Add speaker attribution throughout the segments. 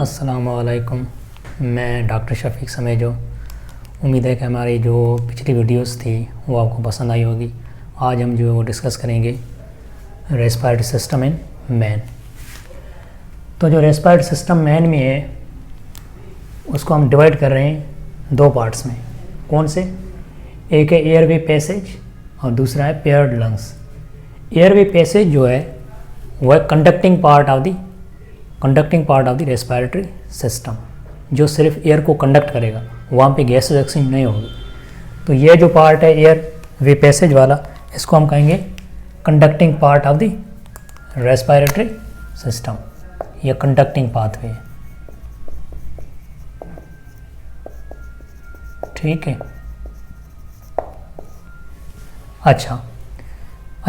Speaker 1: अस्सलामुअलैकुम। मैं डॉक्टर शफीक समेजो। उम्मीद है कि हमारी जो पिछली वीडियोस थी वो आपको पसंद आई होगी। आज हम जो डिस्कस करेंगे रेस्पिरेटरी सिस्टम इन मैन। तो जो रेस्पिरेटरी सिस्टम मैन में है उसको हम डिवाइड कर रहे हैं दो पार्ट्स में। कौन से? एक है एयरवे पैसेज और दूसरा है पेयर्ड लंग्स। एयरवे पैसेज जो है वो है conducting part of the respiratory system, जो सिर्फ एयर को कंडक्ट करेगा, वहाँ पे गैस एक्सचेंज नहीं होगी। तो ये जो पार्ट है एयर वे पैसेज वाला, इसको हम कहेंगे conducting part of the respiratory system. ये कंडक्टिंग पाथवे है, ठीक है। अच्छा,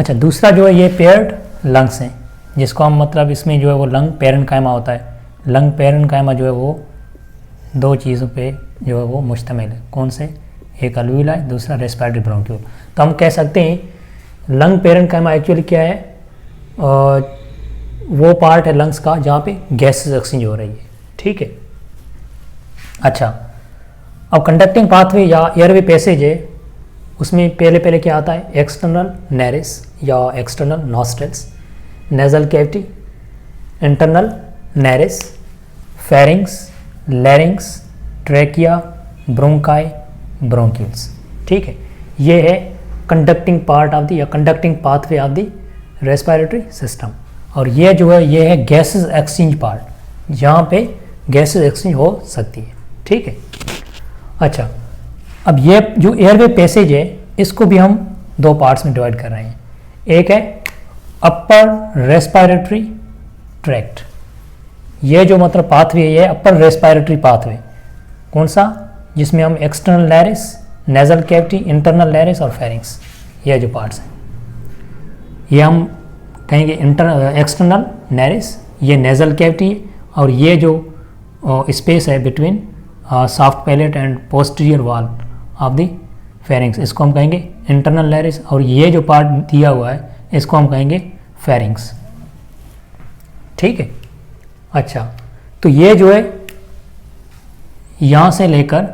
Speaker 1: दूसरा जो है ये पेयर्ड लंग्स हैं, जिसको हम मतलब इसमें जो है वो लंग पेरेन्काइमा होता है। लंग पेरेन्काइमा जो है वो दो चीज़ों पे जो है वो मुश्तमिल है। कौन से? एक अल्वियोलाई, दूसरा रेस्पिरेटरी ब्रोंक्यूल। तो हम कह सकते हैं लंग पेरेन्काइमा एक्चुअली क्या है? वो पार्ट है लंग्स का जहाँ पे गैसेस एक्सचेंज हो रही है, ठीक है। अच्छा, अब कंडक्टिंग पाथवे या एयरवे पैसेज है, उसमें पहले क्या आता है? एक्सटर्नल नेरिस या external nostrils, nasal cavity, internal nares, pharynx, larynx, trachea, bronchi, bronchioles, ठीक है। ये है कंडक्टिंग पार्ट ऑफ द या conducting pathway of the respiratory system. और ये जो है ये है गैसेस एक्सचेंज पार्ट, जहाँ पे गैसेस एक्सचेंज हो सकती है, ठीक है। अच्छा, अब ये जो एयरवे पैसेज है इसको भी हम दो पार्ट्स में डिवाइड कर रहे हैं। एक है अपर रेस्पिरेटरी ट्रैक्ट। ये जो मतलब पाथवे है ये अपर रेस्पिरेटरी पाथवे। कौन सा? जिसमें हम एक्सटर्नल लैरिस, नेजल कैविटी, इंटरनल लैरिस और फेरिंग्स, ये जो पार्ट्स हैं ये हम कहेंगे एक्सटर्नल लैरिस, ये नेजल कैविटी, और ये जो स्पेस है between soft palate and posterior wall of the pharynx, इसको हम कहेंगे इंटरनल लैरिस। और ये जो पार्ट दिया हुआ है इसको हम कहेंगे फेरिंग्स, ठीक है। अच्छा, तो ये जो है यहाँ से लेकर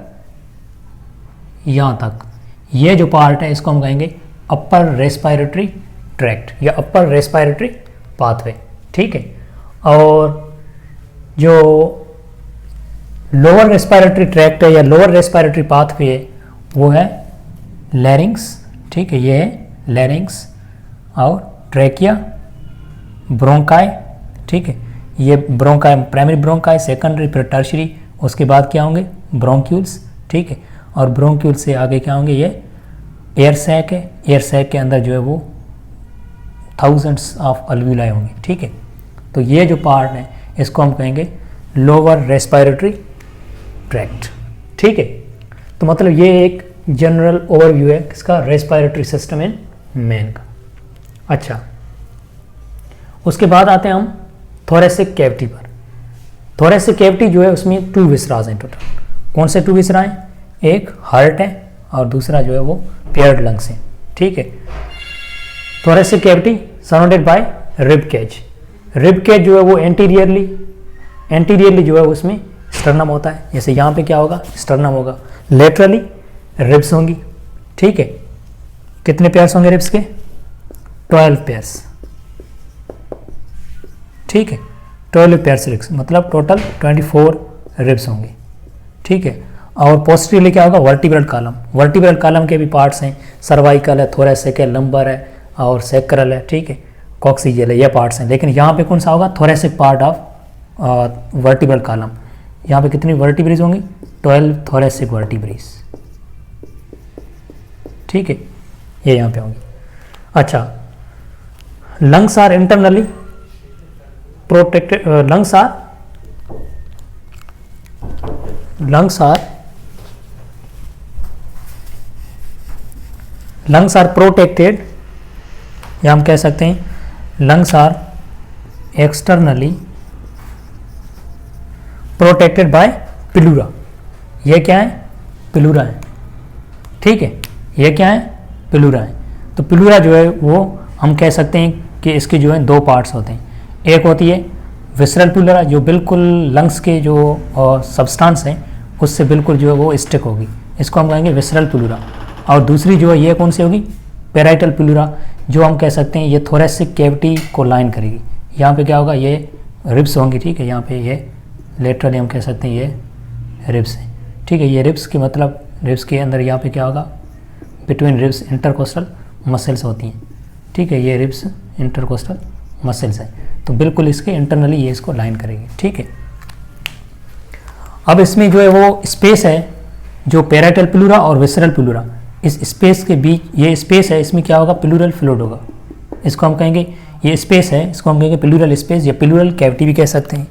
Speaker 1: यहाँ तक ये जो पार्ट है इसको हम कहेंगे अपर रेस्पिरेटरी ट्रैक्ट या अपर रेस्पिरेटरी पाथवे, ठीक है। और जो लोअर रेस्पिरेटरी ट्रैक्ट है या लोअर रेस्पिरेटरी पाथवे है वो है लैरिंग्स, ठीक है। ये है लैरिंग्स और ट्रैकिया, ब्रोंकाई, ठीक है। ये ब्रोंकाई, प्राइमरी ब्रोंकाई, सेकेंडरी, फिर टर्शरी, उसके बाद क्या होंगे? ब्रोंक्यूल्स, ठीक है। और ब्रोंक्यूल से आगे क्या होंगे? ये एयर सैक है। एयर सैक के अंदर जो है वो थाउजेंड्स ऑफ अल्वियोलाई होंगे, ठीक है। तो ये जो पार्ट है इसको हम कहेंगे लोअर रेस्पिरेटरी ट्रैक्ट, ठीक है। तो मतलब ये एक जनरल ओवरव्यू है किसका? रेस्पिरेटरी सिस्टम इन मैन का। अच्छा, उसके बाद आते हैं हम थोरेसिक कैविटी पर। थोरेसिक कैविटी जो है उसमें 2 विसराज हैं टोटल। कौन से 2 विसरा हैं? एक हार्ट है और दूसरा जो है वो पेयर्ड लंग्स हैं, ठीक है। Thoracic cavity surrounded by rib cage. Rib cage जो है वो एंटीरियरली जो है उसमें स्टर्नम होता है। जैसे यहाँ पे क्या होगा? स्टर्नम होगा। लेटरली रिब्स होंगी, ठीक है। कितने पेयर्स होंगे रिब्स के? 12 पेयर्स, ठीक है। 12 पेयर्स रिब्स मतलब टोटल 24 रिब्स होंगे, ठीक है। और पोस्टीरियरली क्या होगा? Vertebral column. वर्टिब्रल कॉलम के भी पार्ट्स हैं, सर्वाइकल है, थोरेसिक है, लंबर है और सैक्रल है, ठीक है, कॉक्सिजियल है, ये पार्ट्स हैं। लेकिन यहाँ पे कौन सा होगा? Thoracic part of vertebral column. यहाँ पे कितनी वर्टिब्रीज होंगी? 12 थोरेसिक वर्टिब्रीज, ठीक है, ये यहाँ पे होंगी। अच्छा, lungs are internally protected. Lungs are protected, या हम कह सकते हैं lungs are externally protected by pleura. ये क्या है? पिलूरा है, ठीक है। ये क्या है? पिलूरा है। तो पिलूरा जो है वो हम कह सकते हैं कि इसके जो है 2 पार्ट्स होते हैं। एक होती है विसरल प्लूरा जो बिल्कुल लंग्स के जो सब्सटेंस हैं उससे बिल्कुल जो है वो स्टिक होगी, इसको हम कहेंगे विसरल प्लूरा। और दूसरी जो है ये कौन सी होगी, पैराइटल प्लूरा, जो हम कह सकते हैं ये थोरेसिक कैविटी को लाइन करेगी। यहाँ पे क्या होगा, ये रिब्स होंगी, ठीक है, यहाँ पे ये लेटरली हम कह सकते हैं ये रिब्स हैं, ठीक है। ये रिब्स की मतलब रिब्स के अंदर यहाँ पे क्या होगा, बिटवीन रिब्स इंटरकोस्टल मसल्स होती हैं, ठीक है, ये रिब्स इंटरकोस्टल मसल्स हैं, तो बिल्कुल इसके इंटरनली ये इसको लाइन करेगी, ठीक है। अब इसमें जो है वो स्पेस है जो पैराइटल प्लूरा और विसरल प्लूरा, इस स्पेस के बीच ये स्पेस है, इसमें क्या होगा, प्लूरल फ्लूइड होगा, इसको हम कहेंगे, ये स्पेस है इसको हम कहेंगे प्लूरल स्पेस या प्लूरल कैविटी भी कह सकते हैं,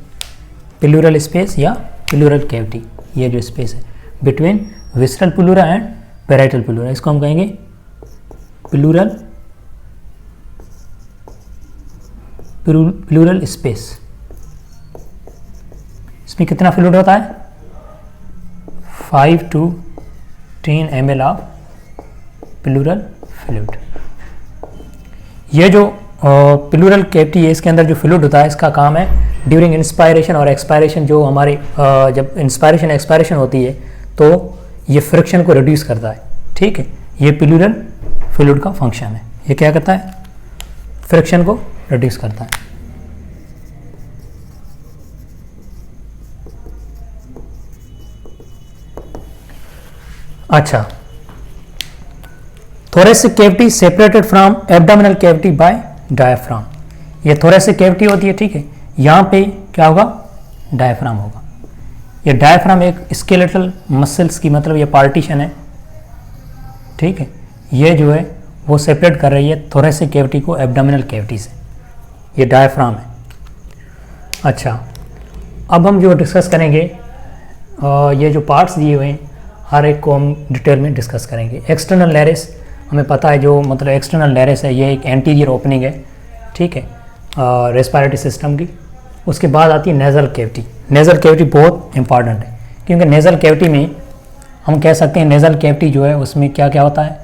Speaker 1: प्लूरल स्पेस या प्लूरल कैविटी, ये जो स्पेस है between visceral pleura and parietal pleura, इसको हम कहेंगे प्लूरल स्पेस। इसमें कितना फ्लूइड होता है, 5 to 10 ml of pleural fluid. ये जो प्लूरल कैविटी है इसके अंदर जो फ्लूइड होता है इसका काम है ड्यूरिंग इंस्पायरेशन और एक्सपायरेशन, जो हमारी जब इंस्पायरेशन एक्सपायरेशन होती है तो ये फ्रिक्शन को रिड्यूस करता है, ठीक है, ये प्लूरल फ्लूइड का फंक्शन है, ये क्या करता है, फ्रिक्शन को रिड्यूस करता है। अच्छा, thoracic cavity separated from abdominal cavity by diaphragm, ये थोरेसिक कैविटी होती है, ठीक है, यहाँ पे क्या होगा, डायफ्राम होगा। ये डायफ्राम एक स्केलेटल मसल्स की मतलब ये पार्टीशन है, ठीक है, ये जो है वो सेपरेट कर रही है थोरेसिक कैविटी को एब्डोमिनल कैविटी से, ये डायफ्राम है। अच्छा, अब हम जो डिस्कस करेंगे ये जो पार्ट्स दिए हुए हैं हर एक को हम डिटेल में डिस्कस करेंगे। एक्सटर्नल लेरिस हमें पता है, जो मतलब एक्सटर्नल लेरिस है ये एक एंटीरियर ओपनिंग है, ठीक है, रेस्पिरेटरी सिस्टम की। उसके बाद आती है नेज़ल कैविटी। नेज़ल कैविटी बहुत इंपॉर्टेंट है क्योंकि नेज़ल कैविटी में हम कह सकते हैं नेज़ल कैविटी जो है उसमें क्या क्या होता है,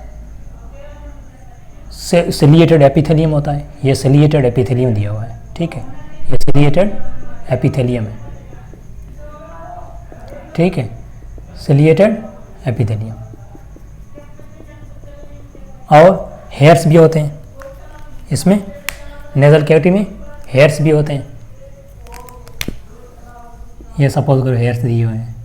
Speaker 1: सिलिएटेड एपिथेलियम होता है, ये सिलिएटेड एपिथेलियम दिया हुआ है, ठीक है, ये सिलिएटेड एपिथेलियम है, ठीक है, सिलिएटेड एपिथेलियम। और हेयर्स भी होते हैं इसमें, नेज़ल कैविटी में हेयर्स भी होते हैं, ये सपोज करो हेयर्स दिए हुए हैं,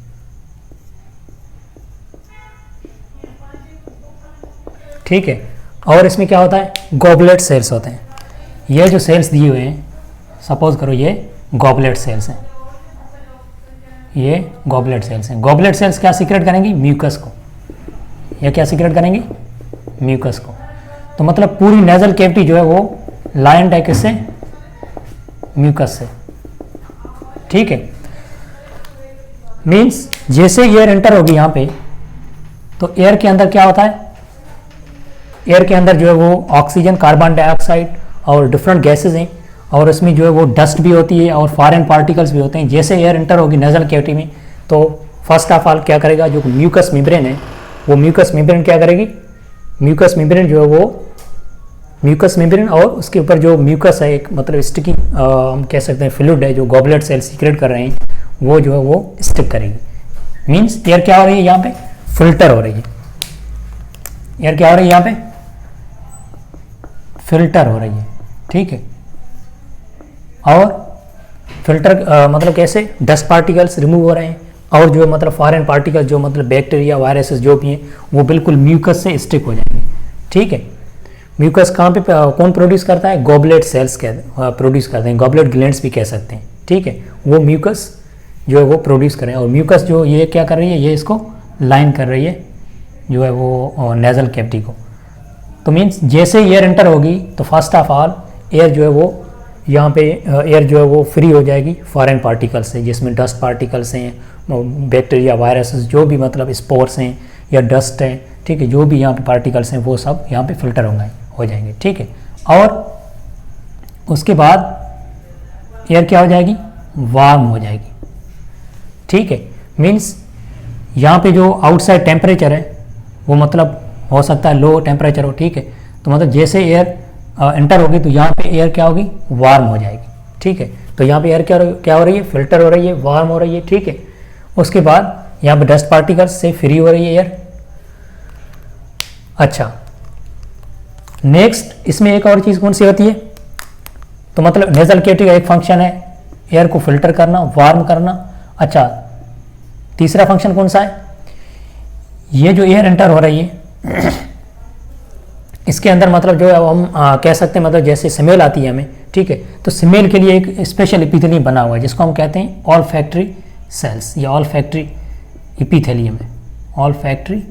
Speaker 1: ठीक है। और इसमें क्या होता है, गॉबलेट सेल्स होते हैं, ये जो सेल्स दिए हुए हैं सपोज करो ये गॉबलेट सेल्स हैं, ये गॉबलेट सेल्स हैं। गॉबलेट सेल्स क्या सीक्रेट करेंगी, म्यूकस को, ये क्या सीक्रेट करेंगी, म्यूकस को। तो मतलब पूरी नेज़ल कैविटी जो है वो लाइन्ड है किससे, म्यूकस से, ठीक है। मीन्स जैसे एयर एंटर होगी यहाँ पे तो एयर के अंदर क्या होता है, एयर के अंदर जो है वो ऑक्सीजन, कार्बन डाइऑक्साइड और डिफरेंट गैसेज हैं, और इसमें जो है वो डस्ट भी होती है और फॉरेन पार्टिकल्स भी होते हैं। जैसे एयर एंटर होगी नेज़ल कैविटी में तो फर्स्ट ऑफ ऑल क्या करेगा, जो म्यूकस मेम्ब्रेन है वो म्यूकस मेम्ब्रेन क्या करेगी, म्यूकस मेम्ब्रेन जो है वो म्यूकस मेम्ब्रेन और उसके ऊपर जो म्यूकस है एक मतलब स्टिकी हम कह सकते हैं फ्लूइड है जो गॉबलेट सेल सीक्रेट कर रहे हैं वो जो है वो स्टिक करेगी। मीन्स एयर क्या हो रही है यहाँ पे, फिल्टर हो रही है, एयर क्या हो रही है यहाँ पे, फिल्टर हो रही है, ठीक है। और फिल्टर मतलब कैसे, डस्ट पार्टिकल्स रिमूव हो रहे हैं और जो मतलब फॉरेन पार्टिकल्स जो मतलब बैक्टीरिया वायरसेस जो भी हैं वो बिल्कुल म्यूकस से स्टिक हो जाएंगे, ठीक है। म्यूकस कहाँ पे कौन प्रोड्यूस करता है, गॉबलेट सेल्स प्रोड्यूस करते हैं, गॉबलेट ग्लैंड्स भी कह सकते हैं, ठीक है, वो म्यूकस जो है वो प्रोड्यूस करें। और म्यूकस जो ये क्या कर रही है, ये इसको लाइन कर रही है जो है वो नेज़ल कैविटी को। तो मीन्स जैसे एयर एंटर होगी तो फर्स्ट ऑफ ऑल एयर जो है वो यहाँ पे एयर जो है वो फ्री हो जाएगी फॉरेन पार्टिकल्स से, जिसमें डस्ट पार्टिकल्स हैं, बैक्टीरिया वायरसेस जो भी मतलब स्पोर्स हैं या डस्ट है, ठीक है, जो भी यहाँ पे पार्टिकल्स हैं वो सब यहाँ पे फिल्टर हो जाएंगे, ठीक है। और उसके बाद एयर क्या हो जाएगी, वार्म हो जाएगी, ठीक है। मीन्स यहाँ पे जो आउटसाइड टेम्परेचर है वो मतलब हो सकता है लो टेम्परेचर हो, ठीक है। तो मतलब जैसे एयर एंटर होगी तो यहाँ पे एयर क्या होगी, वार्म हो जाएगी, ठीक है। तो यहाँ पे एयर क्या हो रही है, फिल्टर हो रही है, वार्म हो रही है, ठीक है। उसके बाद यहाँ पे डस्ट पार्टिकल्स से फ्री हो रही है एयर। अच्छा, नेक्स्ट इसमें एक और चीज़ कौन सी होती है, तो मतलब नेजल कैविटी का एक फंक्शन है एयर को फिल्टर करना, वार्म करना। अच्छा, तीसरा फंक्शन कौन सा है, ये जो एयर एंटर हो रही है इसके अंदर मतलब जो है हम कह सकते हैं, मतलब जैसे स्मेल आती है हमें, ठीक है, तो स्मेल के लिए एक स्पेशल एपिथेलियम बना हुआ है जिसको हम कहते हैं ऑल फैक्ट्री सेल्स या ऑल फैक्ट्री एपिथेलियम है, ऑल फैक्ट्री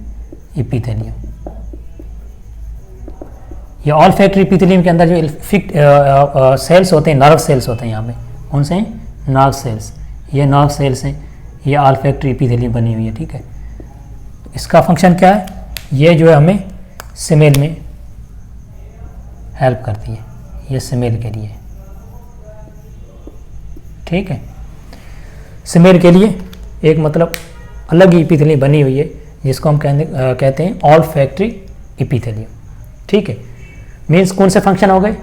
Speaker 1: एपिथेलियम। ये ऑल फैक्ट्री एपिथेलियम के अंदर जो सेल्स होते हैं, नर्व सेल्स होते हैं, यहाँ पे कौन से हैं, नर्व सेल्स, ये नर्व सेल्स हैं, ये ऑल फैक्ट्री एपिथेलियम बनी हुई है, ठीक है। इसका फंक्शन क्या है, ये जो है हमें स्मेल में हेल्प करती है, ये स्मेल के लिए, ठीक है। स्मेल के लिए एक मतलब अलग ही एपिथेलियम बनी हुई है जिसको हम कहते हैं ऑल फैक्ट्री एपिथेलियम, ठीक है। मीन्स कौन से फंक्शन हो गए,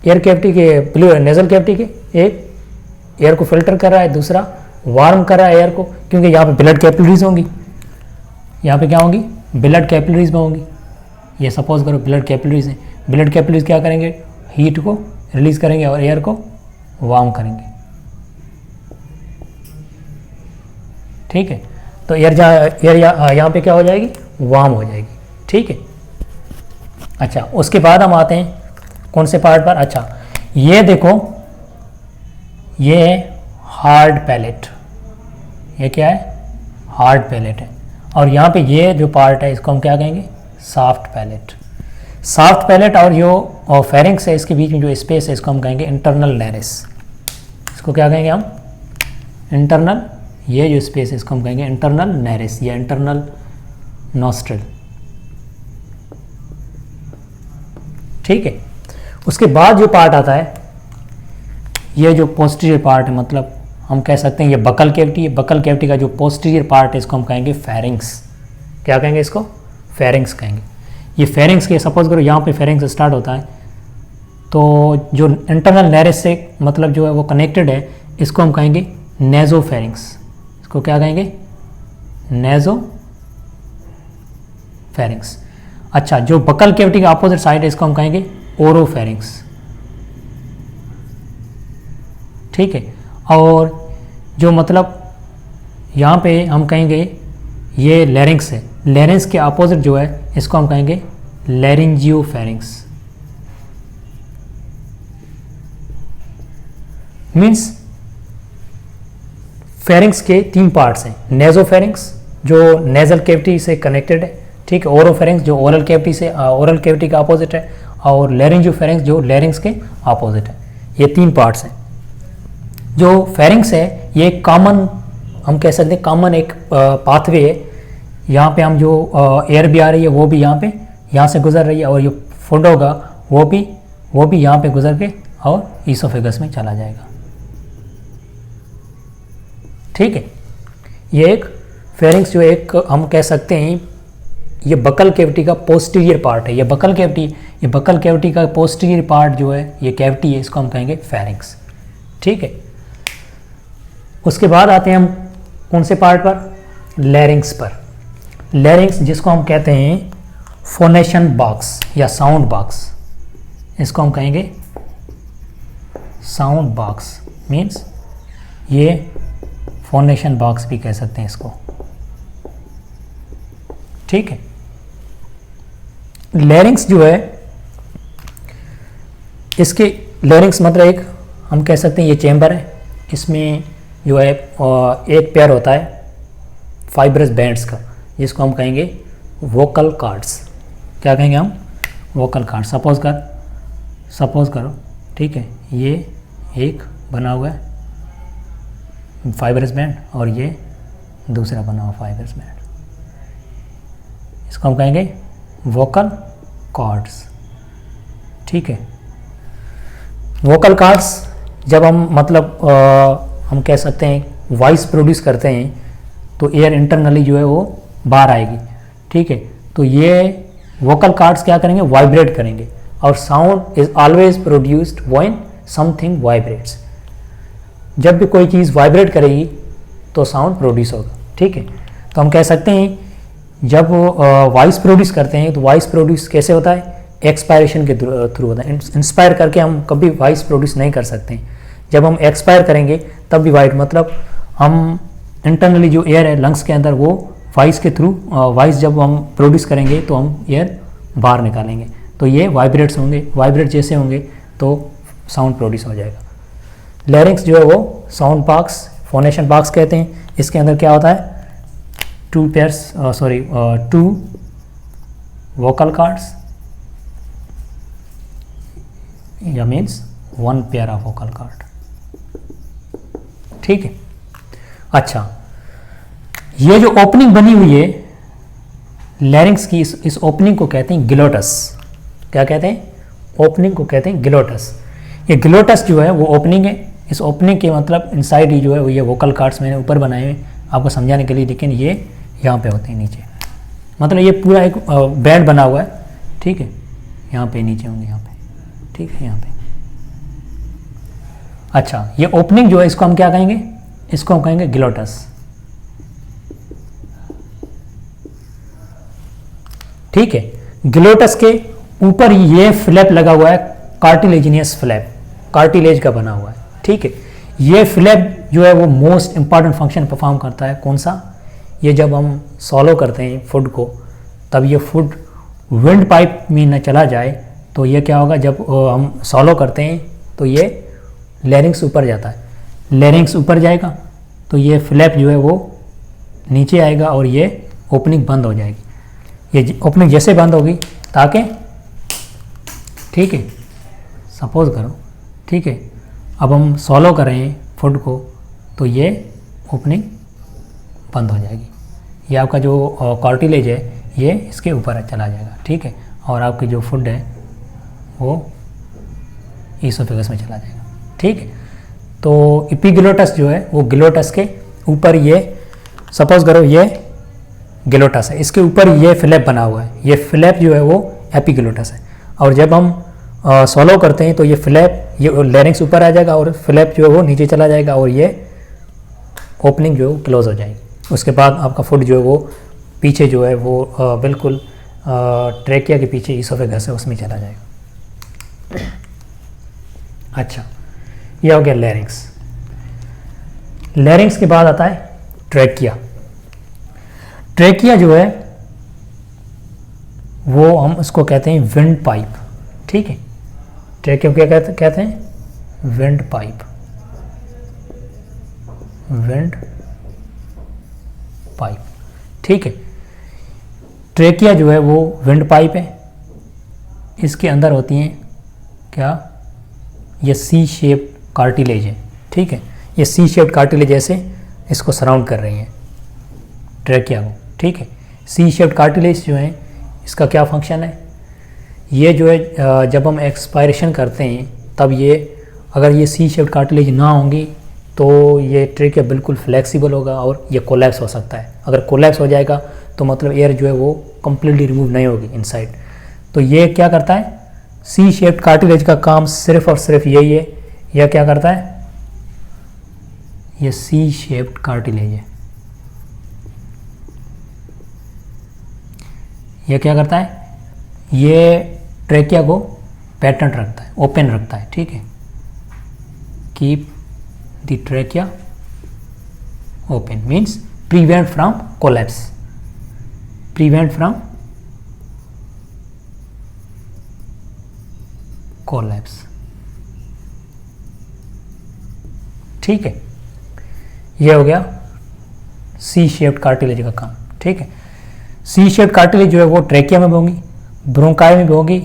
Speaker 1: एयर कैविटी के, नेजल कैविटी के, एक एयर को फिल्टर कर रहा है, दूसरा वार्म कर रहा है एयर को, क्योंकि यहाँ पे ब्लड कैपिलरीज होंगी, यहाँ पे क्या होंगी, ब्लड कैपिलरीज में होंगी। ये सपोज करो ब्लड कैपिलरीज हैं, ब्लड कैपिलरीज क्या करेंगे, हीट को रिलीज करेंगे और एयर को वार्म करेंगे, ठीक है। तो एयर यहाँ पे क्या हो जाएगी, वार्म हो जाएगी, ठीक है। अच्छा, उसके बाद हम आते हैं कौन से पार्ट पर, अच्छा ये देखो, ये है हार्ड पैलेट, ये क्या है, हार्ड पैलेट है। और यहाँ पे ये जो पार्ट है इसको हम क्या कहेंगे, सॉफ्ट पैलेट। सॉफ्ट पैलेट और जो फेरिंग्स है इसके बीच में जो स्पेस है इसको हम कहेंगे इंटरनल नैरिस। इसको क्या कहेंगे हम, इंटरनल, ये जो स्पेस है इसको हम कहेंगे इंटरनल नैरिस या इंटरनल नॉस्ट्रल, ठीक है। उसके बाद जो पार्ट आता है, ये जो पोस्टीरियर पार्ट है, मतलब हम कह सकते हैं ये बकल कैविटी है, बकल कैविटी का जो पोस्टीरियर पार्ट है इसको हम कहेंगे फेरिंग्स। क्या कहेंगे इसको, फेरिंग्स कहेंगे। ये फेरिंग्स के, सपोज करो यहाँ पे फेरिंग्स स्टार्ट होता है, तो जो इंटरनल नैरिस से मतलब जो है वो कनेक्टेड है, इसको हम कहेंगे नेजोफेरिंग्स। इसको क्या कहेंगे, नेजोफेरिंग्स। अच्छा, जो बकल कैविटी का अपोजिट साइड है इसको हम कहेंगे ओरोफेरिंग्स, ठीक है। और जो मतलब यहाँ पे हम कहेंगे ये लैरिंग्स है, लैरिंग्स के अपोजिट जो है इसको हम कहेंगे लैरिंजियोफेरिंग्स। मीन्स फेरिंग्स के तीन पार्ट्स हैं, नेजोफेरिंग्स जो नेजल कैविटी से कनेक्टेड है, ठीक है, ओरोफेरिंग्स जो ओरल कैविटी से, ओरल कैविटी का अपोजिट है, और लैरिंजियोफेरिंग्स जो लैरिंग्स के अपोजिट है। ये तीन पार्ट्स हैं। जो फेरिंग्स है ये कॉमन, हम कह सकते हैं कॉमन एक पाथवे है, यहाँ पे हम जो एयर भी आ रही है वो भी यहाँ से गुजर रही है, और ये फूड होगा वो भी यहाँ पे गुजर के और ईसोफेगस में चला जाएगा, ठीक है। ये एक फेरिंग्स जो एक हम कह सकते हैं ये बकल कैविटी का पोस्टीरियर पार्ट है। ये बकल कैविटी का पोस्टीरियर पार्ट जो है, ये कैविटी है, इसको हम कहेंगे फेरिंग्स, ठीक है। उसके बाद आते हैं हम कौन से पार्ट पर, लैरिंग्स पर। लैरिंग्स जिसको हम कहते हैं फोनेशन बॉक्स या साउंड बॉक्स, इसको हम कहेंगे साउंड बॉक्स। मीन्स ये फोनेशन बॉक्स भी कह सकते हैं इसको, ठीक है। लैरिंग्स जो है, इसके लैरिंग्स मतलब एक हम कह सकते हैं ये चेम्बर है, इसमें जो है एक पेयर होता है फाइब्रस बैंड्स का, जिसको हम कहेंगे वोकल कॉर्ड्स। क्या कहेंगे हम, वोकल कॉर्ड। सपोज करो, ठीक है, ये एक बना हुआ है फाइब्रस बैंड और ये दूसरा बना हुआ फाइब्रस बैंड, इसको हम कहेंगे वोकल कॉर्ड्स, ठीक है। वोकल कॉर्ड्स जब हम मतलब हम कह सकते हैं वॉइस प्रोड्यूस करते हैं तो एयर इंटरनली जो है वो बाहर आएगी, ठीक है। तो ये वोकल कॉर्ड्स क्या करेंगे, वाइब्रेट करेंगे, और sound is always produced when something vibrates. जब भी कोई चीज़ वाइब्रेट करेगी तो साउंड प्रोड्यूस होगा, ठीक है। तो हम कह सकते हैं जब वॉइस प्रोड्यूस करते हैं तो वॉइस प्रोड्यूस कैसे होता है, एक्सपायरेशन के थ्रू होता है। इंस्पायर करके हम कभी वॉइस प्रोड्यूस नहीं कर सकते हैं। जब हम एक्सपायर करेंगे तब भी वाइट, मतलब हम इंटरनली जो एयर है लंग्स के अंदर वो वॉइस के थ्रू, वॉइस जब हम प्रोड्यूस करेंगे तो हम एयर बाहर निकालेंगे, तो ये वाइब्रेट्स होंगे, वाइब्रेट जैसे होंगे तो साउंड प्रोड्यूस हो जाएगा। लैरिंक्स जो है वो साउंड बॉक्स, फोनेशन बॉक्स कहते हैं। इसके अंदर क्या होता है, टू वोकल कार्ड्स या means 1 pair of vocal card, ठीक है। अच्छा, ये जो ओपनिंग बनी हुई है लैरिंक्स की, इस ओपनिंग को कहते हैं ग्लोटस। क्या कहते हैं, ओपनिंग को कहते हैं ग्लोटस। ये ग्लोटस जो है वो ओपनिंग है। इस ओपनिंग के मतलब इनसाइड ही जो है वो ये वोकल कार्ड्स मैंने ऊपर बनाए हुए आपको समझाने के लिए, लेकिन ये यहाँ पे होते हैं नीचे, मतलब ये पूरा एक बैंड बना हुआ है, ठीक है। यहाँ पे नीचे होंगे, यहाँ पे, ठीक है, यहाँ पे। अच्छा, ये ओपनिंग जो है इसको हम क्या कहेंगे, इसको हम कहेंगे ग्लोटस, ठीक है। ग्लोटस के ऊपर ये फ्लैप लगा हुआ है, कार्टिलेजिनियस फ्लैप, कार्टिलेज का बना हुआ है, ठीक है। ये फ्लैप जो है वो मोस्ट इंपॉर्टेंट फंक्शन परफॉर्म करता है। कौन सा, ये जब हम सॉलो करते हैं फूड को, तब ये फूड विंड पाइप में न चला जाए तो ये क्या होगा, जब हम सॉलो करते हैं तो ये लैरिंक्स ऊपर जाता है, लैरिंक्स ऊपर जाएगा तो ये फ्लैप जो है वो नीचे आएगा और ये ओपनिंग बंद हो जाएगी। ये ओपनिंग जैसे बंद होगी ताकि, ठीक है, सपोज करो, ठीक है, अब हम सॉलो कर रहे हैं फूड को तो ये ओपनिंग बंद हो जाएगी। ये आपका जो कार्टिलेज है ये इसके ऊपर चला जाएगा, ठीक है, और आपकी जो फूड है वो ईसोफेगस में चला जाएगा, ठीक है। तो एपिग्लोटस जो है वो ग्लोटस के ऊपर, ये सपोज करो ये ग्लोटस है, इसके ऊपर ये फ्लैप बना हुआ है, ये फ्लैप जो है वो एपिग्लोटस है। और जब हम सॉलो करते हैं तो ये फ्लैप, ये लैरिंक्स ऊपर आ जाएगा और फ्लैप जो है वो नीचे चला जाएगा और ये ओपनिंग जो है वो क्लोज हो जाएगी। उसके बाद आपका फूड जो है वो पीछे जो है वो बिल्कुल ट्रेकिया के पीछे ईसोफेगस है उसमें चला जाएगा। अच्छा, ये हो गया लैरिंक्स। लैरिंक्स के बाद आता है ट्रेकिया। ट्रेकिया जो है वो हम उसको कहते हैं विंड पाइप, ठीक है। ट्रेकिया क्या कहते हैं, विंड पाइप, विंड पाइप, ठीक है। ट्रेकिया जो है वो विंड पाइप है। इसके अंदर होती हैं क्या, ये सी शेप कार्टिलेज है, ठीक है। ये सी शेप कार्टिलेज ऐसे इसको सराउंड कर रही हैं ट्रेकिया को, ठीक है। सी शेप कार्टिलेज जो है इसका क्या फंक्शन है, ये जो है जब हम एक्सपायरेशन करते हैं तब ये, अगर ये सी शेप कार्टिलेज ना होंगी तो ये ट्रेकिया बिल्कुल फ्लेक्सिबल होगा और ये कोलैप्स हो सकता है। अगर कोलैप्स हो जाएगा तो मतलब एयर जो है वो कम्प्लीटली रिमूव नहीं होगी इनसाइड। तो ये क्या करता है, सी शेप्ड कार्टिलेज का काम सिर्फ और सिर्फ यही है। यह क्या करता है, ये सी शेप्ड कार्टिलेज है, यह क्या करता है, ये ट्रेकिया को पैटर्न रखता है, ओपन रखता है, ठीक है। Keep the trachea open means prevent from collapse, prevent from collapse, ठीक है। यह हो गया सी शेप्ड कार्टिलेज का काम, ठीक है। सी शेप्ड कार्टिलेज जो है वो ट्रेकिया में भी होंगी, ब्रोंकाई में भी होगी,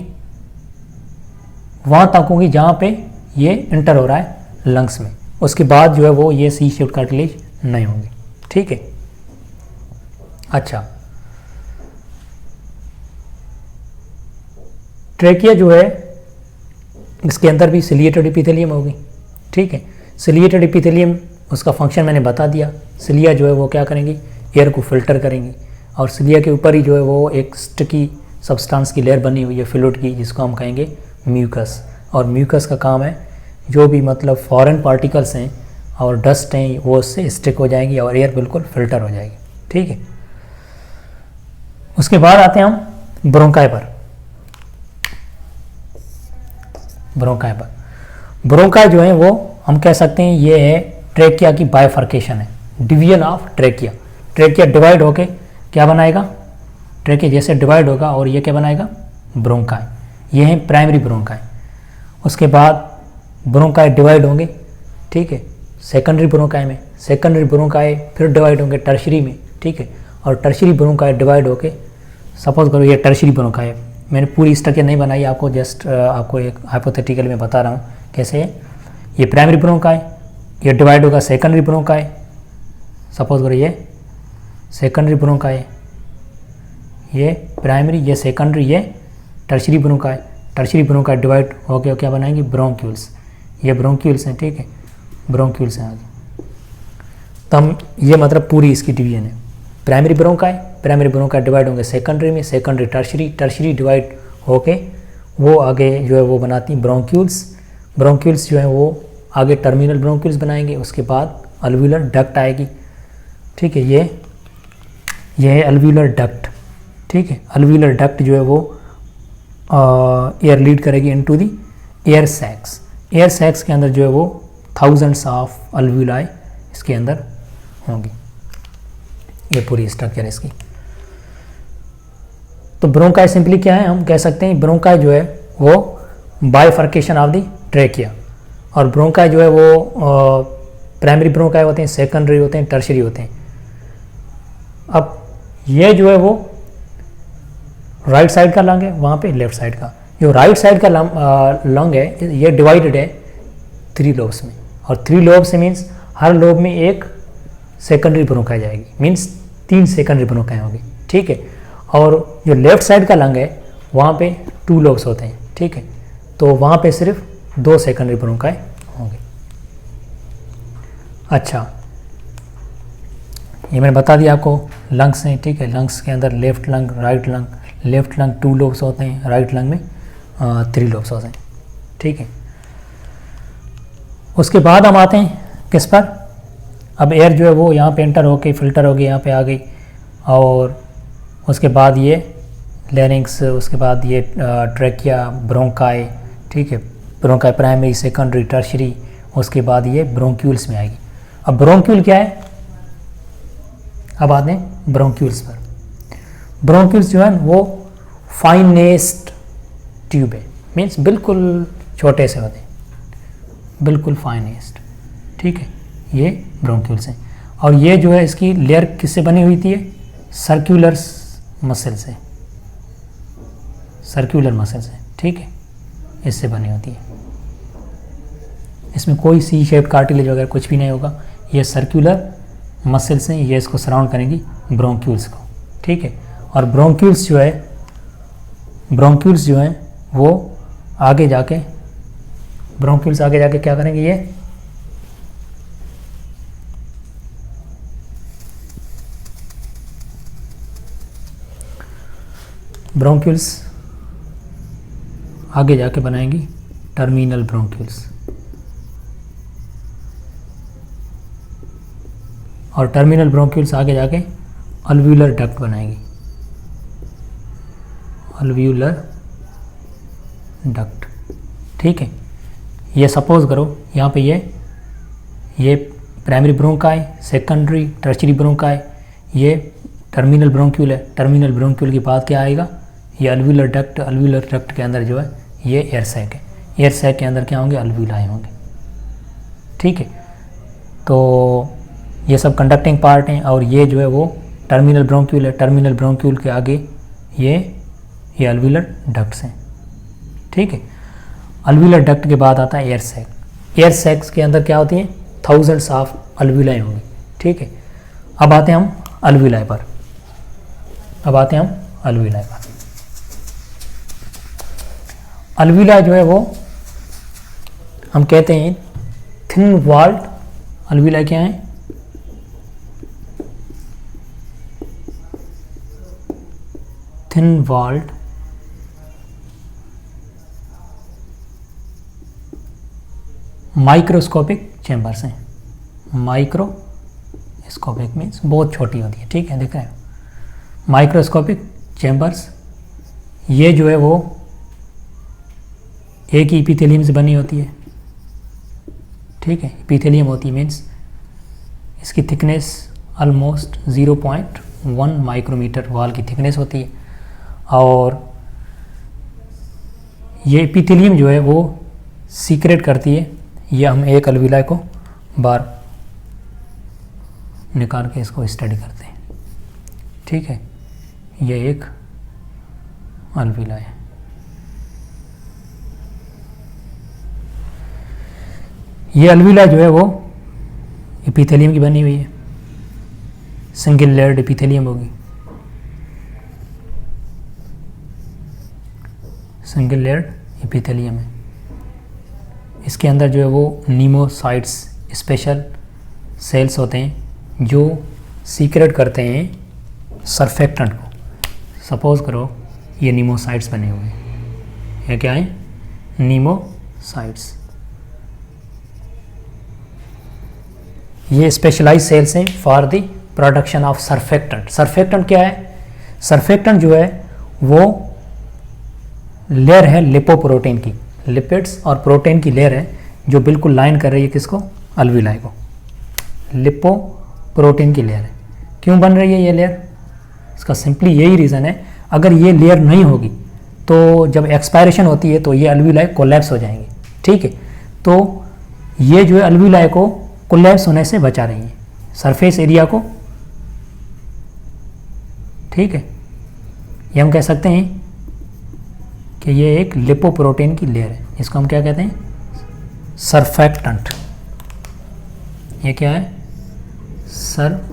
Speaker 1: वहाँ तक होगी जहाँ पे ये इंटर हो रहा है लंग्स में। उसके बाद जो है वो ये सी शेप्ड कार्टिलेज नहीं होंगी, ठीक है। अच्छा, ट्रेकिया जो है इसके अंदर भी सिलिएटेड एपिथेलियम होगी, ठीक है। सिलिएटेड एपिथेलियम उसका फंक्शन मैंने बता दिया। सिलिया जो है वो क्या करेंगी, एयर को फिल्टर करेंगी, और सिलिया के ऊपर ही जो है वो एक स्टिकी सब्सटेंस की लेयर बनी हुई है फ्लूइड की, जिसको हम कहेंगे म्यूकस। और म्यूकस का काम है जो भी मतलब फॉरेन पार्टिकल्स हैं और डस्ट है वो उससे स्टिक हो जाएगी और एयर बिल्कुल फिल्टर हो जाएगी। ठीक है, उसके बाद आते हैं हम ब्रोंकाई पर। ब्रोंकाई जो है वो हम कह सकते हैं ये है ट्रेकिया की बाइफर्केशन है, division of trachea. Trachea divide होके क्या बनाएगा, ट्रेकिया जैसे डिवाइड होगा और ये क्या बनाएगा, ब्रोंकाई। ये है प्राइमरी ब्रोंकाई। उसके बाद ब्रोंकाई डिवाइड होंगे, ठीक है, सेकेंडरी ब्रोंकाई में। सेकेंडरी ब्रोंकाई फिर डिवाइड होंगे टर्शरी में, ठीक है, और टर्शरी ब्रोंकाई डिवाइड होके, सपोज करो ये टर्शरी ब्रोंकाई है, मैंने पूरी स्ट्रक्चर नहीं बनाई, आपको जस्ट आपको एक हाइपोथेटिकल में बता रहा हूँ कैसे है। ये प्राइमरी ब्रोंकाई, ये डिवाइड होगा सेकेंडरी ब्रोंकाई, सपोज करो ये सेकेंडरी ब्रोंकाई, ये प्राइमरी, ये सेकेंडरी, ये tertiary bronchi. Tertiary bronchi divide होके क्या बनाएंगे, ब्रोंक्यूल्स। ये ब्रोंक्यूल्स हैं, ठीक है, ब्रोंक्यूल्स हैं आगे। तो हम ये मतलब पूरी इसकी डिवीजन है। प्राइमरी ब्रोंकाई डिवाइड होंगे सेकेंडरी में, सेकेंडरी टर्शरी, टर्शरी डिवाइड होके वो आगे जो है वो बनाती हैं ब्रोंक्यूल्स। ब्रोंक्यूल्स जो है वो आगे टर्मिनल ब्रोंक्यूल्स बनाएंगे। उसके बाद अल्वुलर डक्ट आएगी, ठीक है, ये है अल्वुलर डक्ट, ठीक है। अल्वुलर डक्ट जो है वो एयर लीड करेगी into the air sacs. Air sacs के अंदर जो है वो थाउजेंड्स ऑफ अल्वुलाई इसके अंदर होंगी। ये पूरी स्ट्रक्चर है इसकी। तो ब्रोंकाई सिंपली क्या है, हम कह सकते हैं ब्रोंकाई जो है वो बाइफर्केशन ऑफ दी ट्रेकिया, और ब्रोंकाई जो है वो प्राइमरी ब्रोंकाई होते हैं, सेकेंडरी होते हैं, टर्शरी होते हैं। अब ये जो है वो राइट साइड का लंग है, वहाँ पे लेफ्ट साइड का। जो राइट साइड का लंग है ये डिवाइडेड है 3 लोब्स में, और 3 लोब से मीन्स हर लोब में एक सेकेंडरी ब्रोंकाई जाएगी, मीन्स 3 सेकेंडरी ब्रोंकाई होगी, ठीक है। और जो लेफ्ट साइड का लंग है वहाँ पे 2 लोब्स होते हैं, ठीक है, तो वहाँ पे सिर्फ 2 सेकेंडरी ब्रोंकाई होंगे। अच्छा, ये मैंने बता दिया आपको लंग्स हैं, ठीक है। लंग्स के अंदर left lung, right lung. Left lung 2 lobes होते हैं, राइट लंग में 3 लोब्स होते हैं, ठीक है। उसके बाद हम आते हैं किस पर, अब एयर जो है वो यहाँ पे एंटर होके फिल्टर होगी, यहाँ पे आ गई, और उसके बाद ये लैरिंग्स, उसके बाद ये ट्रेकिया, ब्रोंकाई, ठीक है, ब्रोंकाई प्राइमरी, सेकेंडरी, टर्शरी, उसके बाद ये ब्रोंक्यूल्स में आएगी। अब ब्रोंक्यूल क्या है, अब आते हैं ब्रोंक्यूल्स पर। ब्रोंक्यूल्स जो है वो फाइनेस्ट ट्यूब है, मीन्स बिल्कुल छोटे से होते हैं, बिल्कुल फाइनेस्ट, ठीक है, ये ब्रोंक्यूल्स हैं। और ये जो है इसकी लेयर किससे बनी हुई थी, सर्कुलर मसल से, सर्कुलर मसल से, ठीक है, इससे बनी होती है। इसमें कोई सी शेप कार्टिलेज वगैरह कुछ भी नहीं होगा, ये सर्कुलर मसल से ये इसको सराउंड करेंगी ब्रोंक्यूल्स को, ठीक है। और ब्रोंक्यूल्स जो है वो आगे जाके क्या करेंगे, ये ब्रोंक्यूल्स आगे जाके बनाएंगी टर्मिनल ब्रोंक्यूल्स, और टर्मिनल ब्रोंक्यूल्स आगे जाके अल्वुलर डक्ट बनाएंगी, अल्वुलर डक्ट, ठीक है। ये सपोज करो यहाँ पे ये primary bronchi, secondary, tertiary bronchi, ये टर्मिनल ब्रोंक्यूल है। टर्मिनल ब्रोंक्यूल के बाद क्या आएगा, ये अल्वुलर डक्ट। अल्वुलर डक्ट के अंदर जो है ये एयर सैक है। एयर सैक के अंदर क्या होंगे, अल्वुलाई होंगे, ठीक है। तो ये सब कंडक्टिंग पार्ट हैं, और ये जो है वो टर्मिनल ब्रोंक्यूल है। टर्मिनल ब्रोंक्यूल के आगे ये अल्वुलर डक्ट्स हैं, ठीक है। अल्वुलर डक्ट के बाद आता है एयर सैक। एयर सैक्स के अंदर क्या होती हैं, थाउजेंड्स ऑफ अल्वुलाई होंगी, ठीक है। अब आते हैं हम अल्वुलाई पर। अल्वुलाई जो है वो हम कहते हैं थिन वॉल्ड अल्वुलाई। क्या है, थिन वॉल्ड माइक्रोस्कोपिक चैम्बर्स हैं, माइक्रोस्कोपिक मीन्स बहुत छोटी होती है, ठीक है, देख रहे हैं, माइक्रोस्कोपिक चैम्बर्स, ये जो है वो एक ही इपिथेलियम से बनी होती है, ठीक है, इपिथेलियम होती है मीन्स इसकी थिकनेस ऑलमोस्ट 0.1 माइक्रोमीटर वॉल की थिकनेस होती है, और ये इपिथेलियम जो है वो सीक्रेट करती है, ये हम एक अलविलाई को बाहर निकाल के इसको स्टडी करते हैं, ठीक है, ये एक अलविलाई है। ये अलविलाई जो है वो एपिथेलियम की बनी हुई है, सिंगल लेयर्ड एपिथेलियम होगी, सिंगल लेयर्ड एपिथेलियम है। इसके अंदर जो है वो नीमोसाइट्स स्पेशल सेल्स होते हैं जो सीक्रेट करते हैं सरफेक्टेंट को। सपोज करो ये नीमोसाइट्स बने हुए हैं, ये क्या है, नीमोसाइट्स, ये स्पेशलाइज सेल्स हैं for the production of surfactant. Surfactant क्या है, सरफेक्टेंट जो है वो लेयर है लिपोप्रोटीन की, लिपिड्स और प्रोटीन की लेयर है जो बिल्कुल लाइन कर रही है किसको, अलविलाई को, लिपोप्रोटीन की लेयर है। क्यों बन रही है ये लेयर, इसका सिंपली यही रीज़न है, अगर ये लेयर नहीं होगी तो जब एक्सपायरेशन होती है तो ये अलविलाई कोलैप्स हो जाएंगे, ठीक है, तो ये जो है अलविलाई को कोलैप्स होने से बचा रही है, सरफेस एरिया को, ठीक है, ये हम कह सकते हैं कि ये एक लिपोप्रोटीन की लेयर है, इसको हम क्या कहते हैं, सरफेक्टेंट। ये क्या है, सरफेक्टेंट।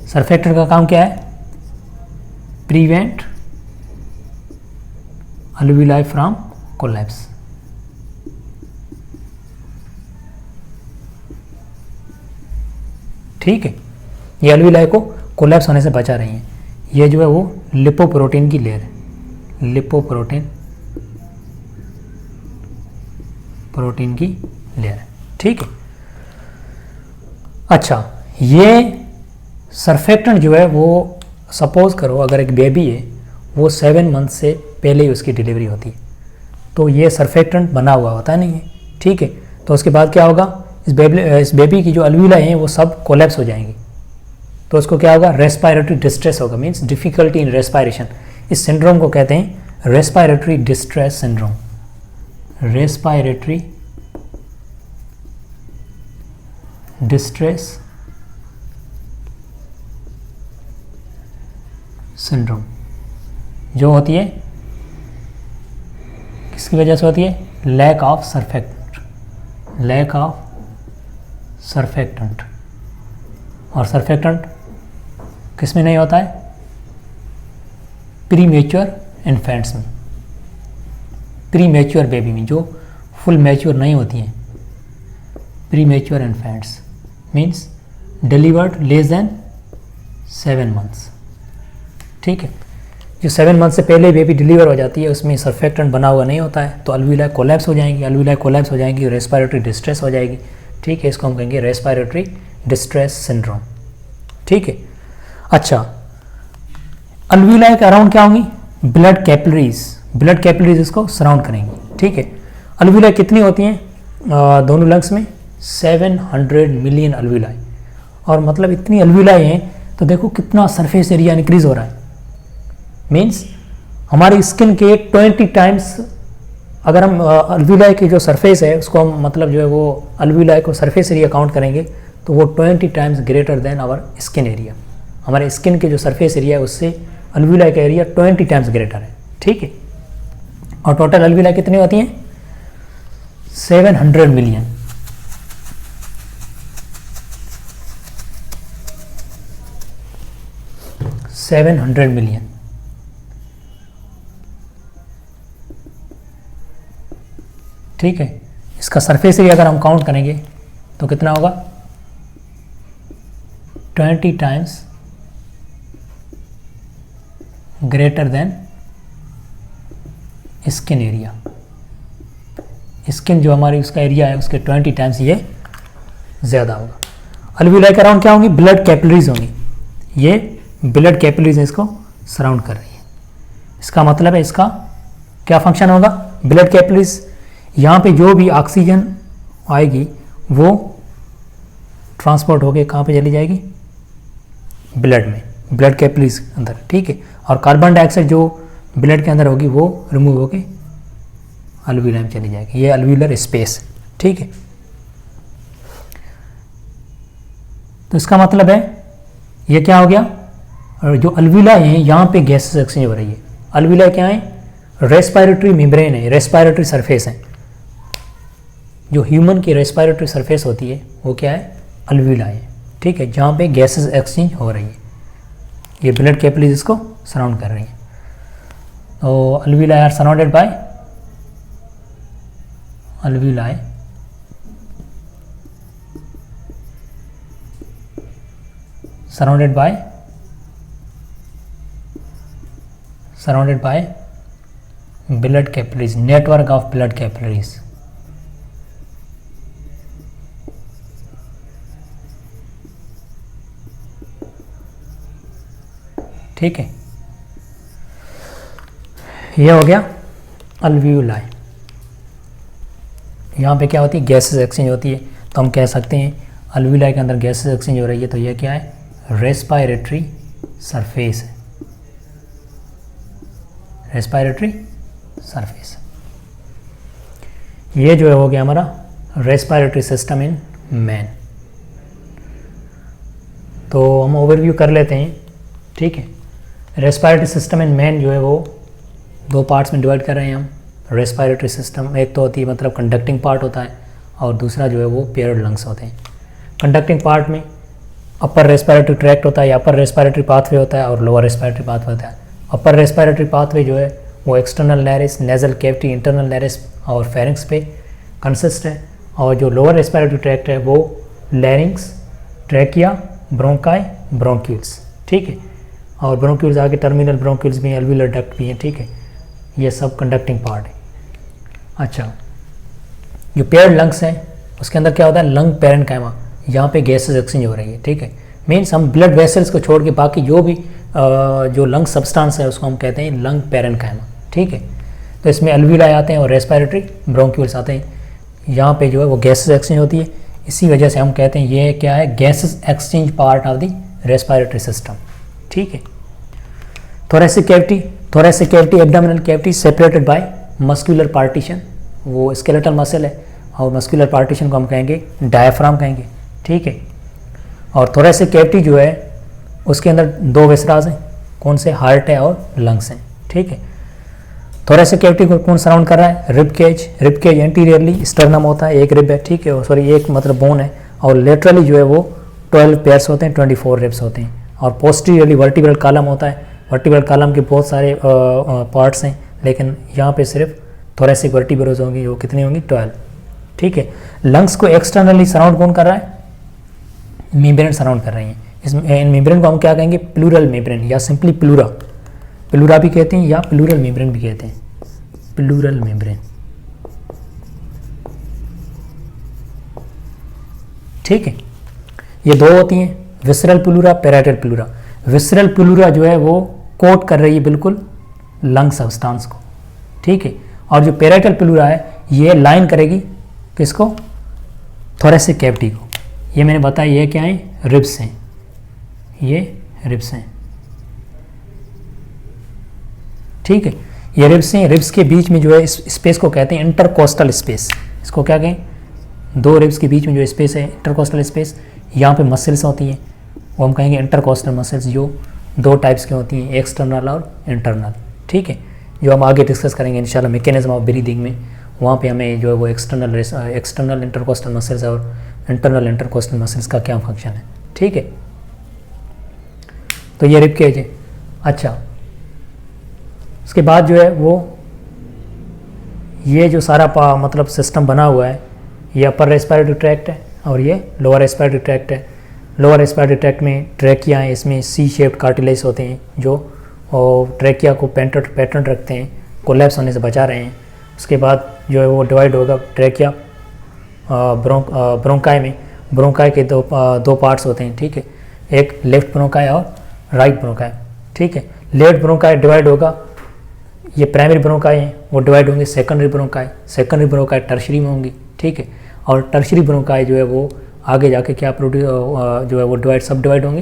Speaker 1: सरफेक्टेंट का काम क्या है, प्रिवेंट अलविलाई फ्रॉम कोलैप्स। ठीक है, ये अलविलाई को कोलैप्स होने से बचा रही हैं। ये जो है वो लिपोप्रोटीन की लेयर है, लिपोप्रोटीन प्रोटीन की लेयर है, ठीक है। अच्छा, ये सरफेक्टेंट जो है वो सपोज करो अगर एक बेबी है वो 7 मंथ से पहले ही उसकी डिलीवरी होती है, तो ये सरफेक्टेंट बना हुआ होता नहीं है, ठीक है। तो उसके बाद क्या होगा, इस बेबी की जो अलविलाई हैं वो सब कोलैप्स हो जाएंगी, तो उसको क्या होगा, रेस्पायरेटरी डिस्ट्रेस होगा, मीन्स डिफ़िकल्टी इन रेस्पायरेशन। इस सिंड्रोम को कहते हैं respiratory distress syndrome, respiratory distress syndrome, जो होती है किसकी वजह से होती है, lack of surfactant, lack of surfactant. और सरफेक्टेंट किस में नहीं होता है, प्रीमेच्योर इन्फेंट्स में, प्रीमेच्योर बेबी में जो फुल मैच्योर नहीं होती हैं, premature infants means delivered less than 7 months, ठीक है। जो 7 मंथ से पहले बेबी डिलीवर हो जाती है उसमें सरफेक्टेंट बना हुआ नहीं होता है, तो अलविलाई कोलैप्स हो जाएंगी, अलविलाई कोलैप्स हो जाएंगी, रेस्पायरेटरी डिस्ट्रेस हो जाएगी, ठीक है। इसको हम कहेंगे रेस्पायरेटरी डिस्ट्रेस सिंड्रोम, ठीक है। अच्छा, अलविलाई के अराउंड क्या होंगी, ब्लड कैपिलरीज, ब्लड कैपिलरीज इसको सराउंड करेंगी, ठीक है। अलविलाई कितनी होती हैं दोनों लंग्स में, 700 मिलियन अलविलाई, और मतलब इतनी अलविलाई हैं तो देखो कितना सरफेस एरिया इंक्रीज हो रहा है, मीन्स हमारी स्किन के 20 टाइम्स, अगर हम अलविलाई की जो सरफेस है उसको हम मतलब जो है वो अलविलाई को सरफेस एरिया काउंट करेंगे तो वो 20 times greater than our skin area, हमारे स्किन के जो सरफेस एरिया है उससे अलविलाई का एरिया 20 टाइम्स ग्रेटर है, ठीक है। और टोटल अलविलाई कितनी होती हैं, 700 मिलियन, $700 मिलियन, ठीक है। इसका सरफेस एरिया अगर हम काउंट करेंगे तो कितना होगा, 20 times greater then skin area. Skin जो हमारी उसका एरिया है उसके 20 टाइम्स ये ज़्यादा होगा। अल्वियोलाई के अराउंड क्या होंगी, ब्लड कैपिलरीज होंगी, ये ब्लड कैपिलरीज इसको सराउंड कर रही है। इसका मतलब है इसका क्या फंक्शन होगा, ब्लड कैपिलरीज, यहाँ पे जो भी ऑक्सीजन आएगी वो ट्रांसपोर्ट होके कहाँ पे चली जाएगी, ब्लड में, ब्लड कैपिलरीज अंदर, ठीक है। और कार्बन डाइऑक्साइड जो ब्लड के अंदर होगी वो रिमूव होके अल्वियोलाई में चली जाएगी, ये अल्वियोलर स्पेस, ठीक है। तो इसका मतलब है ये क्या हो गया, और जो अल्वियोलाई है यहाँ पे गैसेस एक्सचेंज हो रही है। अल्वियोलाई क्या है, रेस्पिरेटरी मेम्ब्रेन है, रेस्पिरेटरी सरफेस है। जो ह्यूमन की रेस्पिरेटरी सरफेस होती है वो क्या है, अल्वियोलाई है, ठीक है, जहाँ पे गैसेस एक्सचेंज हो रही है। ये ब्लड कैपिलरीज इसको सराउंड कर रही है। तो alveoli are surrounded by, alveoli surrounded by blood capillaries, network of blood capillaries, ठीक है। ये हो गया अल्वियोलाई। यहाँ पे क्या होती है, गैसेस एक्सचेंज होती है, तो हम कह सकते हैं अल्वियोलाई के अंदर गैसेस एक्सचेंज हो रही है, तो ये क्या है, रेस्पिरेटरी सरफेस है, रेस्पिरेटरी सरफेस। ये जो है हो गया हमारा रेस्पिरेटरी सिस्टम इन मैन। तो हम ओवरव्यू कर लेते हैं, ठीक है। रेस्पिरेटरी सिस्टम इन मैन जो है वो दो पार्ट्स में डिवाइड कर रहे हैं हम। रेस्पिरेटरी सिस्टम एक तो होती है मतलब कंडक्टिंग पार्ट होता है, और दूसरा जो है वो पेयर्ड लंग्स होते हैं। कंडक्टिंग पार्ट में अपर रेस्पिरेटरी ट्रैक्ट होता है या अपर रेस्पिरेटरी पाथवे होता है, और लोअर रेस्पिरेटरी पाथवे होता है। अपर रेस्पिरेटरी पाथवे जो है वो एक्सटर्नल लैरिस, नेजल कैविटी, इंटरनल लैरिस और फेरिंक्स पे कंसिस्ट है, और जो लोअर रेस्पिरेटरी ट्रैक्ट है वो लैरिंग्स, ट्रैकिया, ब्रोंकाई, ब्रोंक्यूल्स, ठीक है। और ब्रोंक्यूल्स आगे टर्मिनल ब्रोंक्यूल्स भी हैं, एल्वियोलर डक्ट भी हैं, ठीक है। ये सब कंडक्टिंग पार्ट है। अच्छा, जो पेयर्ड लंग्स हैं उसके अंदर क्या होता है, लंग पैरेन्काइमा, यहाँ पे गैसेस एक्सचेंज हो रही है, ठीक है। मीन्स हम ब्लड वेसल्स को छोड़ के बाकी जो भी जो लंग सब्सटेंस है उसको हम कहते हैं लंग पैरेन्काइमा, ठीक है। तो इसमें अल्वियोलाई आते हैं और रेस्पिरेटरी ब्रोंक्यूल्स आते हैं। यहाँ पे जो है वो गैसेस एक्सचेंज होती है, इसी वजह से हम कहते हैं ये क्या है, gases exchange part of the respiratory system, ठीक है। Thoracic cavity, thoracic cavity, abdominal cavity separated by muscular partition, वो स्केलेटल मसल है, और मस्कुलर पार्टीशन को हम कहेंगे डायफ्राम कहेंगे, ठीक है। और थोरेसिक कैविटी जो है उसके अंदर दो विसराज हैं, कौन से, हार्ट है और लंग्स हैं, ठीक है। थोरेसिक कैविटी को कौन सराउंड कर रहा है, rib cage, rib cage anteriorly sternum होता है, एक रिब है, ठीक है, सॉरी एक मतलब बोन है, और लेटरली जो है वो 12 पेयर्स होते हैं, 24 रिब्स होते हैं, और पोस्टीरियरली वर्टिब्रल कॉलम होता है। वर्टिब्रल कॉलम के बहुत सारे पार्ट्स हैं, लेकिन यहाँ पे सिर्फ थोरेसिक वर्टिब्रल्स होंगी, वो कितनी होंगी, 12, ठीक है। लंग्स को एक्सटर्नली सराउंड कौन कर रहा है, मेम्ब्रेन सराउंड कर रही हैं। इस मेम्ब्रेन को हम क्या कहेंगे, प्लूरल मेम्ब्रेन या सिंपली प्लूरा, प्लूरा भी कहते हैं या प्लूरल मेम्ब्रेन भी कहते हैं, प्लूरल मेम्ब्रेन, ठीक है। ये दो होती हैं, visceral pleura, parietal pleura. Visceral pleura जो है वो कोट कर रही है बिल्कुल लंग सब्सटेंस को, ठीक है। और जो पैराइटल प्लूरा है ये लाइन करेगी किसको, थोरेसिक कैविटी को। ये मैंने बताया ये क्या है, रिब्स हैं, ये रिब्स हैं, ठीक है। ये रिब्स हैं, रिब्स के बीच में जो है इस स्पेस को कहते हैं इंटरकोस्टल स्पेस। इसको क्या कहें, दो रिब्स के बीच में जो स्पेस है इंटरकोस्टल स्पेस। यहाँ पे मसल्स होती हैं, वो हम कहेंगे इंटरकोस्टल मसल्स, जो दो टाइप्स की होती हैं, एक्सटर्नल और इंटरनल, ठीक है। जो हम आगे डिस्कस करेंगे इंशाल्लाह मैकेनिज्म ऑफ ब्रीदिंग में, वहाँ पे हमें जो है वो एक्सटर्नल इंटरकोस्टल मसल्स और इंटरनल इंटरकोस्टल मसल्स का क्या फंक्शन है, ठीक है। तो ये रिब केज है। अच्छा, उसके बाद जो है वो ये जो सारा मतलब सिस्टम बना हुआ है, ये अपर रेस्पिरेटरी ट्रैक्ट है और ये लोअर रेस्पिरेटरी ट्रैक्ट है। लोअर रेस्पिरेटरी ट्रैक्ट में ट्रैकिया है, इसमें सी शेप्ड कार्टिलेज होते हैं जो और ट्रैकिया को पैटर्न रखते हैं, कोलैप्स होने से बचा रहे हैं। उसके बाद जो है वो डिवाइड होगा ट्रैकिया ब्रोंकाई में। ब्रोंकाई के दो पार्ट्स होते हैं, ठीक है, एक लेफ्ट ब्रोंकाई और राइट ब्रोंकाई, ठीक है। लेफ्ट ब्रोंकाई डिवाइड होगा, ये प्राइमरी ब्रोंकाई हैं, वो डिवाइड होंगे सेकेंडरी ब्रोंकाई टर्शरी में होंगी, ठीक है। और टर्शरी ब्रोंकाई जो है वो आगे जाके क्या जो है वो सब डिवाइड होंगे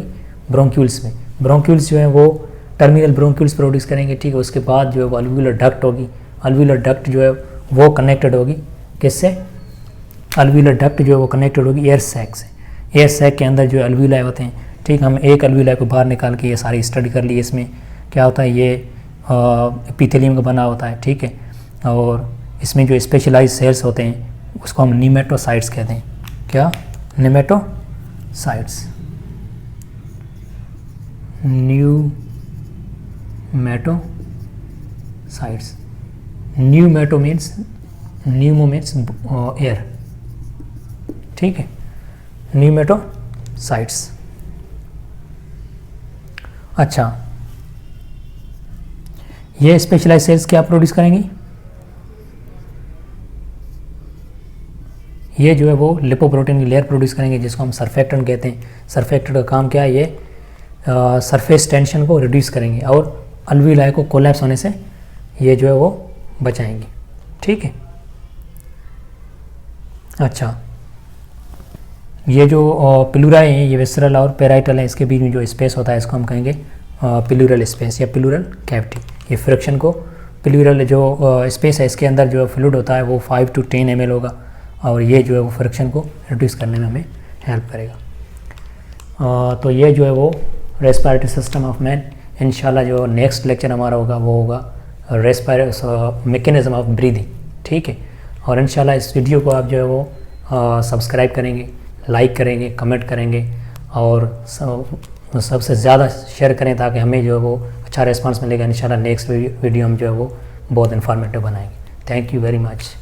Speaker 1: ब्रोंक्यूल्स में। ब्रोंक्यूल्स जो है वो टर्मिनल ब्रोंक्यूल्स प्रोड्यूस करेंगे, ठीक है। उसके बाद जो है वो अल्वुलर डक्ट होगी, अल्वुलर डक्ट जो है वो कनेक्टेड होगी किससे, अल्वुलर डक्ट जो है वो कनेक्टेड होगी एयर सैक से। एयर सैक के अंदर जो अल्वुलाई होते हैं, ठीक, हम एक अल्वुलाई को बाहर निकाल के ये सारी स्टडी कर ली। इसमें क्या होता है, ये एपिथेलियम का बना होता है, ठीक है। और इसमें जो स्पेशलाइज सेल्स होते हैं उसको हम नीमेटोसाइट्स कहते हैं। क्या, नीमेटोसाइट्स, न्यूमेटोसाइट्स। न्यूमेटो मीन्स एयर, ठीक है, न्यूमेटोसाइट्स। अच्छा, ये स्पेशलाइज सेल्स क्या प्रोड्यूस करेंगी, ये जो है वो लिपोप्रोटीन की लेयर प्रोड्यूस करेंगे जिसको हम सरफेक्टेंट कहते हैं। सरफेक्टेंट का काम क्या है, ये सरफेस टेंशन को रिड्यूस करेंगे और अल्वुलाई को कोलैप्स होने से ये जो है वो बचाएंगे, ठीक है। अच्छा, ये जो प्लूराई हैं ये विसरल और पेराइटल है, इसके बीच में जो स्पेस होता है इसको हम कहेंगे प्लूरल स्पेस या प्लूरल कैविटी। ये फ्रिक्शन को प्लूरल जो स्पेस है इसके अंदर जो फ्लूइड होता है वो 5 to 10 ml होगा और ये जो है वो फ्रिक्शन को रिड्यूस करने में हमें हेल्प करेगा। तो ये जो है वो रेस्पिरेटरी सिस्टम ऑफ मैन। इंशाल्लाह जो नेक्स्ट लेक्चर हमारा होगा वो होगा मैकेनिज्म ऑफ ब्रीदिंग, ठीक है। और इंशाल्लाह इस वीडियो को आप जो है वो सब्सक्राइब करेंगे, लाइक करेंगे, कमेंट करेंगे और सबसे ज़्यादा शेयर करें ताकि हमें जो है वो अच्छा रिस्पांस मिलेगा। इंशाल्लाह नेक्स्ट वीडियो हम जो है वो बहुत इन्फॉर्मेटिव बनाएंगे। Thank you very much.